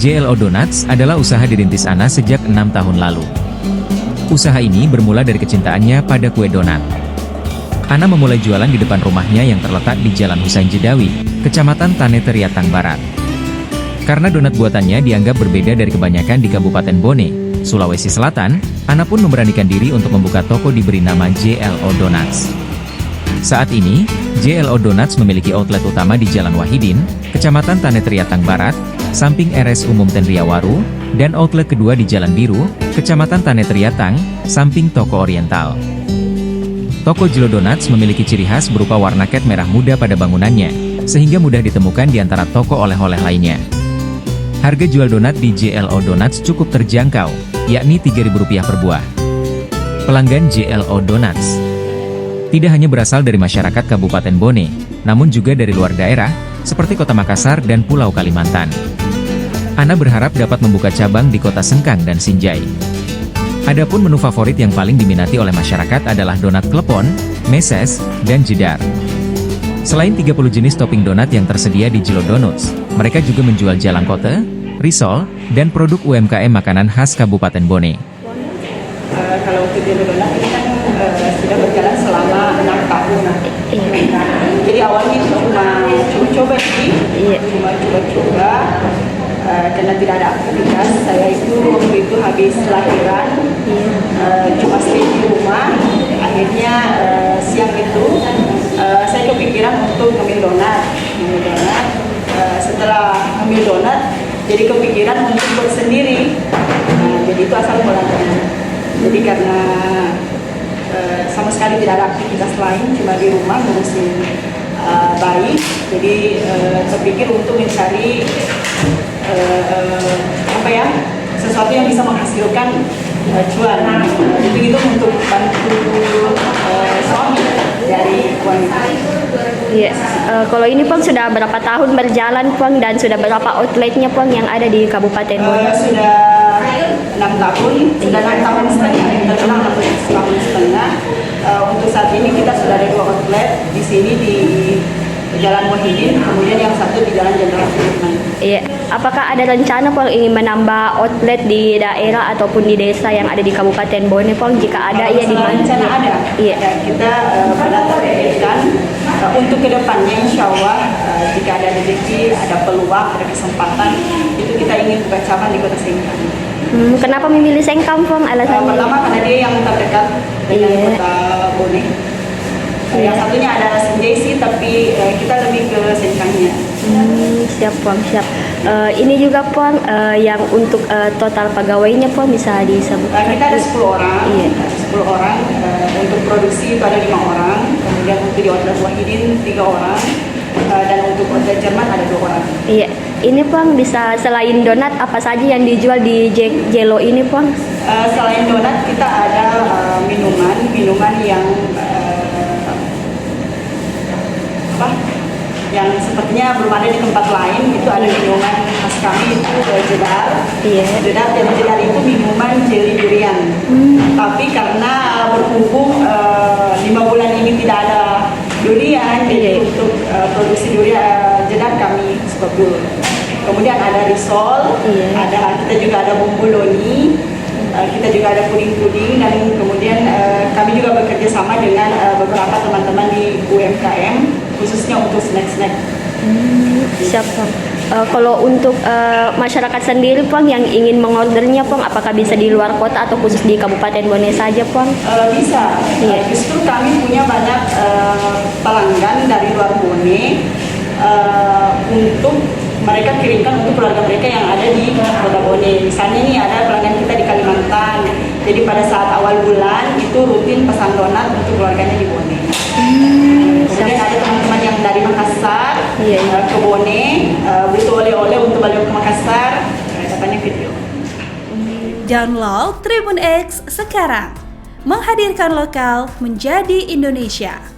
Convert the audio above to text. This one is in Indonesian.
JLO Donuts adalah usaha dirintis Ana sejak 6 tahun lalu. Usaha ini bermula dari kecintaannya pada kue donat. Ana memulai jualan di depan rumahnya yang terletak di Jalan Husain Jedawi, Kecamatan Tanete Riatang Barat. Karena donat buatannya dianggap berbeda dari kebanyakan di Kabupaten Bone, Sulawesi Selatan, Ana pun memberanikan diri untuk membuka toko diberi nama JLO Donuts. Saat ini, JLO Donuts memiliki outlet utama di Jalan Wahidin, Kecamatan Tanete Riatang Barat, samping RS Umum Tenriawaru, dan outlet kedua di Jalan Biru, Kecamatan Tanete Riatang, samping Toko Oriental. Toko JLO Donuts memiliki ciri khas berupa warna cat merah muda pada bangunannya, sehingga mudah ditemukan di antara toko oleh-oleh lainnya. Harga jual donat di JLO Donuts cukup terjangkau, yakni Rp3.000 per buah. Pelanggan JLO Donuts tidak hanya berasal dari masyarakat Kabupaten Bone, namun juga dari luar daerah, seperti Kota Makassar dan Pulau Kalimantan. Ana berharap dapat membuka cabang di Kota Sengkang dan Sinjai. Adapun menu favorit yang paling diminati oleh masyarakat adalah donat klepon, meses, dan jedar. Selain 30 jenis topping donat yang tersedia di JLO Donuts, mereka juga menjual jalangkote, risol, dan produk UMKM makanan khas Kabupaten Bone. Kalau untuk JLO Donat ini kan sudah berjalan selama 6 tahun. Jadi awalnya cuma coba-coba sih, cuma coba-coba karena tidak ada aktivitas. Saya itu waktu itu habis lahiran, cuma stay di rumah. Akhirnya siang itu saya kepikiran untuk ngambil donat. Setelah ngambil donat, jadi kepikiran untuk buat sendiri. Jadi itu asal mulanya. Jadi karena sama sekali tidak ada aktivitas lain, cuma di rumah ngurusin bayi, jadi terpikir untuk mencari sesuatu yang bisa menghasilkan cuan. Itu untuk bantu suami dari wanita. Iya. Kalau ini Pong sudah berapa tahun berjalan Pong, dan sudah berapa outletnya Pong yang ada di Kabupaten Bone? Sudah 6 tahun, sudah 6 tahun setengah. Kita telah 6 tahun setengah. Untuk saat ini kita sudah ada 2 outlet di sini di Jalan Wahidin, kemudian yang satu di Jalan Jenderal Sudirman. Iya. Apakah ada rencana Pong ingin menambah outlet di daerah ataupun di desa yang ada di Kabupaten Bone Pong? Jika ada, ya di mana? Rencana ada. Iya. Ya, kita pada targetkan untuk kedepannya, insya Allah jika ada rezeki, ada peluang, ada kesempatan, itu kita ingin buka cabang di Kota Sengkang. Kenapa memilih Sengkang Pong? Alasannya? Pertama karena dia yang terdekat dengan Kota Bone. Yang satunya ada Sinjai sih, tapi kita lebih ke Sengkangnya. Siap Pong, siap. Ini juga Pong, yang untuk total pegawainya Pong bisa disebutkan? Kita ada 10 orang. Iya. 10 orang. Untuk produksi itu ada 5 orang. Kemudian untuk di outlet Wahidin 3 orang. Dan untuk outlet Jerman ada 2 orang. Iya. Ini Pong, bisa selain donat apa saja yang dijual di JLO ini Pong? Selain donat kita ada minuman yang yang sepertinya belum ada di tempat lain. Itu ada minuman khas kami, itu jedar. Iya. Jedar itu minuman jelly durian. Tapi karena berhubung 5 bulan ini tidak ada durian, jadi untuk produksi durian jedar kami stop dulu. Kemudian ada risol, kita juga ada bumbu loni, kita juga ada puding-puding, dan kemudian kami juga bekerja sama dengan beberapa teman-teman di UMKM, khususnya untuk snack-snack. Siap Pong. Kalau untuk masyarakat sendiri Pong yang ingin mengordernya Pong, apakah bisa di luar kota atau khusus di Kabupaten Bone saja Pong? Bisa. Justru kami punya banyak pelanggan dari luar Bone, untuk mereka kirimkan untuk keluarga mereka yang ada di Kota Bone. Misalnya nih ada pelanggan kita di Kalimantan, jadi pada saat awal bulan itu rutin pesan donat untuk keluarganya di Bone. Kemudian ada teman-teman yang dari Makassar ke Bone, butuh oleh-oleh untuk balik ke Makassar, datanya video. Download Tribun X sekarang, menghadirkan lokal menjadi Indonesia.